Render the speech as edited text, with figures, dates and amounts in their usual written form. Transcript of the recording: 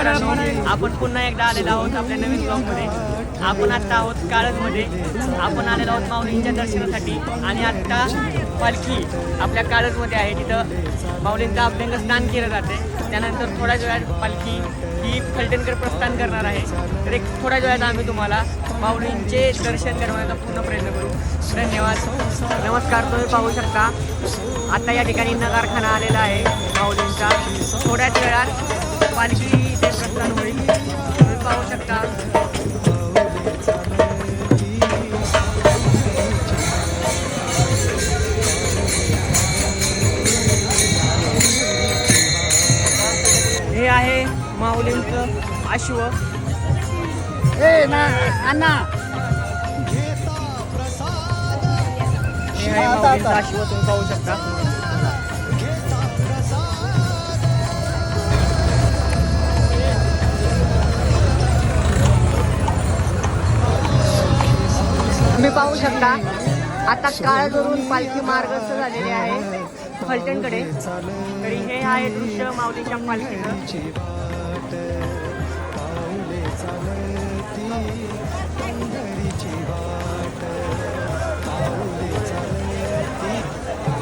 मित्रांनो, आपण पुन्हा एकदा आलेलो आहोत आपल्या नवीन ब्लॉगमध्ये. आपण आत्ता आहोत काळजमध्ये. आपण आलेलो आहोत माऊलींच्या दर्शनासाठी आणि आत्ता पालखी आपल्या काळजमध्ये आहे. तिथं माऊलींचं अभ्यंग स्नान केलं जाते. त्यानंतर थोड्याच वेळात पालखी ही फलटणकडे प्रस्थान करणार आहे. तर एक थोड्याच वेळात आम्ही तुम्हाला माऊलींचे दर्शन करण्याचा पूर्ण प्रयत्न करू. धन्यवाद. नमस्कार. तुम्ही पाहू शकता आता या ठिकाणी नगारखाना आलेला आहे माऊलींचा. थोड्याच वेळात पालखी ते प्रस्थान होईल. तुम्ही पाहू शकता. हे आहे माऊलींचं अश्व. ना अण्णा हे आहे माऊलींचं अश्व. तुम्ही पाहू शकता. तुम्ही पाहू शकता आता काळजवरून पालखी मार्गस्थ झालेली आहे फलटणकडे. तरी हे आहे दृश्य माऊलीच्या पालखीचं.